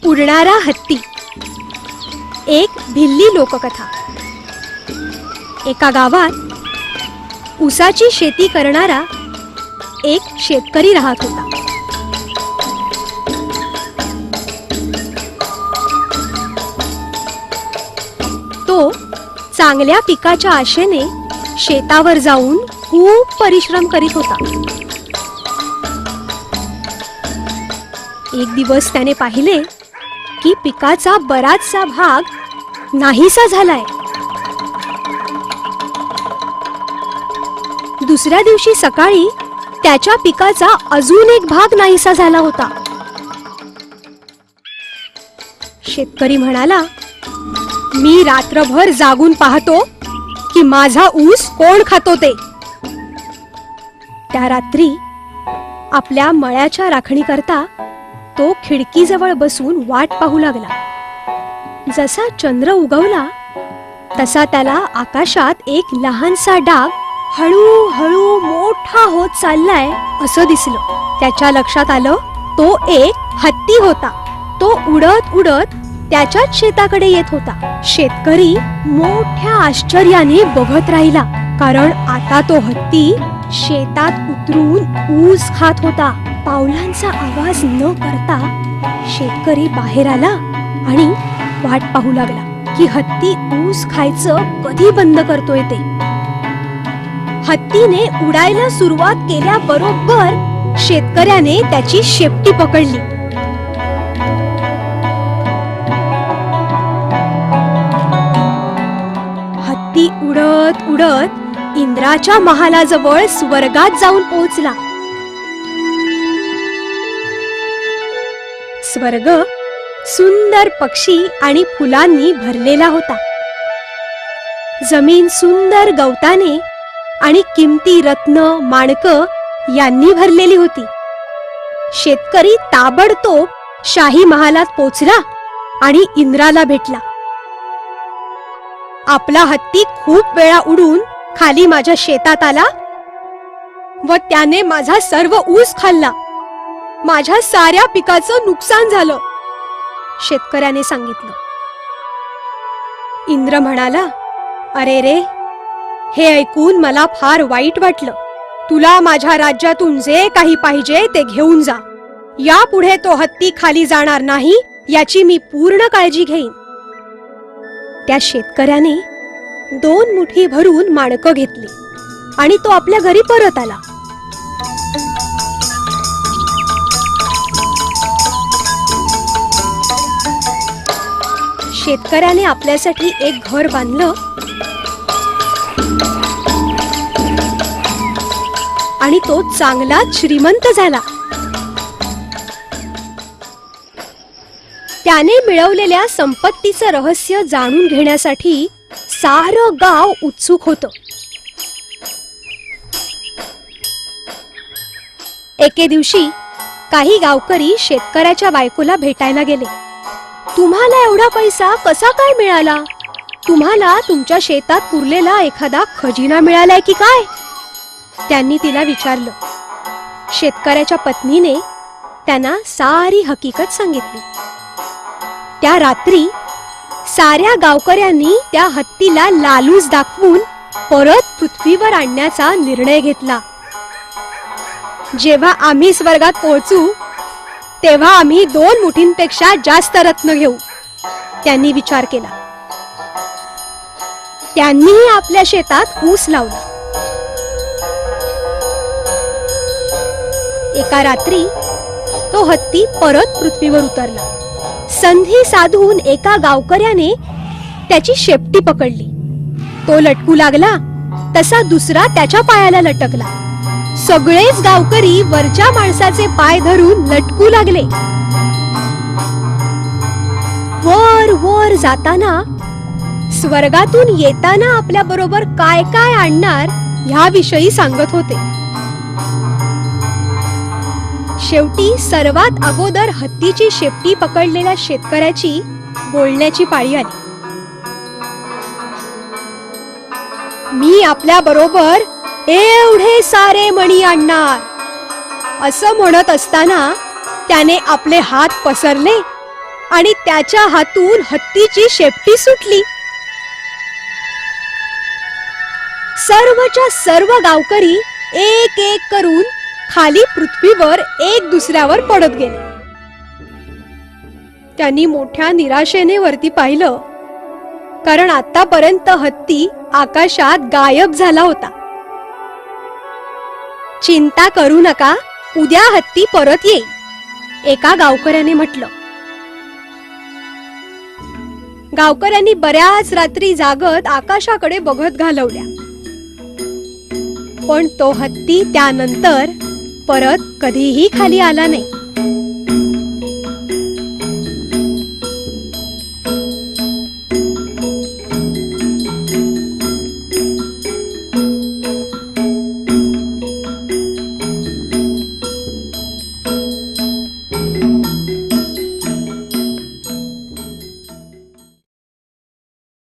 उडणारा हत्ती. एक भिल्ली लोककथा. एका गावात ऊसाची शेती करणारा एक शेतकरी राहत होता. तो चांगल्या पिकाच्या आशेने शेतावर जाऊन खूप परिश्रम करीत होता. एक दिवस त्याने पाहिले की पिकाचा बराचसा भाग नाहीसा झालाय. दुसऱ्या दिवशी सकाळी त्याच्या पिकाचा अजून एक भाग नाहीसा झाला होता. शेतकरी म्हणाला, मी रात्रभर जागून पाहतो की माझा ऊस कोण खातो ते. त्या रात्री आपल्या मळ्याच्या राखणीकरता तो खिडकीजवळ बसून वाट पाहू लागला. जसा चंद्र उगवला तसा त्याला आकाशात एक लहानसा डाग हळूहळू मोठा होत चाललाय असं दिसलं. त्याच्या लक्षात आलं तो एक हत्ती होता. तो उडत उडत त्याच्याच शेताकडे येत होता. शेतकरी मोठ्या आश्चर्याने बघत राहिला, कारण आता तो हत्ती शेतात उतरून ऊस खात होता. पावलांचा आवाज न करता शेतकरी बाहेर आला आणि वाट पाहू लागला की हत्ती ऊस खायचं कधी बंद करतोय ते. हत्तीने उडायला सुरुवात केल्याबरोबर शेतकऱ्याने त्याची शेपटी पकडली. हत्ती उडत उडत इंद्राच्या महालाजवळ स्वर्गात जाऊन पोहोचला. स्वर्ग सुंदर पक्षी आणि फुलांनी भरलेला होता. जमीन सुंदर गवताने आणि किमती रत्न माणकं यांनी भरलेली होती. शेतकरी ताबडतोब शाही महालात पोचला आणि इंद्राला भेटला. आपला हत्ती खूप वेळा उडून खाली माझ्या शेतात आला व त्याने माझा सर्व ऊस खाल्ला. माझ्या साऱ्या पिकाचं नुकसान झालं, शेतकऱ्याने सांगितलं. इंद्र म्हणाला, अरे रे, हे ऐकून मला फार वाईट वाटलं. तुला माझ्या राज्यातून जे काही पाहिजे ते घेऊन जा. यापुढे तो हत्ती खाली जाणार नाही याची मी पूर्ण काळजी घेईन. त्या शेतकऱ्याने 2 मुठी भरून माणकं घेतली आणि तो आपल्या घरी परत आला. शेतकऱ्याने आपल्यासाठी एक घर बांधलं आणि तो चांगलाच श्रीमंत झाला. त्याने मिळवलेल्या संपत्तीचं रहस्य जाणून घेण्यासाठी सारं गाव उत्सुक होतं. एके दिवशी काही गावकरी शेतकऱ्याच्या बायकोला भेटायला गेले. तुम्हाला एवढा पैसा कसा काय मिळाला? तुम्हाला तुमच्या शेतात पुरलेला एखादा खजिना मिळालाय की काय? त्यांनी तिला विचारलं. शेतकऱ्याच्या पत्नीने त्यांना सारी हकीकत सांगितली. त्या रात्री साऱ्या गावकऱ्यांनी त्या हत्तीला लालूच दाखवून परत पृथ्वीवर आणण्याचा निर्णय घेतला. जेव्हा आम्ही स्वर्गात पोहोचू तेव्हा आम्ही 2 मुठींपेक्षा जास्त रत्न घेऊ, त्यांनी विचार केला. त्यांनीही आपल्या शेतात ऊस लावला. एका रात्री तो हत्ती परत पृथ्वीवर उतरला. संधी साधून एका गावकऱ्याने त्याची शेपटी पकडली. तो लटकू लागला तसा दुसरा त्याच्या पायाला लटकला. सगळेच गावकरी वरच्या माणसाचे पाय धरून लटकू लागले. वर वर जाताना, स्वर्गातून येताना आपल्या बरोबर काय काय आणणार ह्याविषयी सांगत होते. शेवटी सर्वात अगोदर हत्तीची शेपटी पकडलेल्या शेतकऱ्याची बोलण्याची पाळी आली. मी आपल्या बरोबर एवढे सारे मणी आणणार असं म्हणत असताना त्याने आपले हात पसरले आणि त्याच्या हातून हत्तीची शेपटी सुटली. सर्वच्या सर्व गावकरी एक एक करून खाली पृथ्वीवर एक दुसऱ्यावर पडत गेले. त्यांनी मोठ्या निराशेने वरती पाहिलं, कारण आतापर्यंत हत्ती आकाशात गायब झाला होता. चिंता करू नका, उद्या हत्ती परत येईल, एका गावकऱ्याने म्हटलं. गावकऱ्यांनी बऱ्याच रात्री जागत आकाशाकडे बघत घालवल्या, पण तो हत्ती त्यानंतर परत कधीही खाली आला नाही.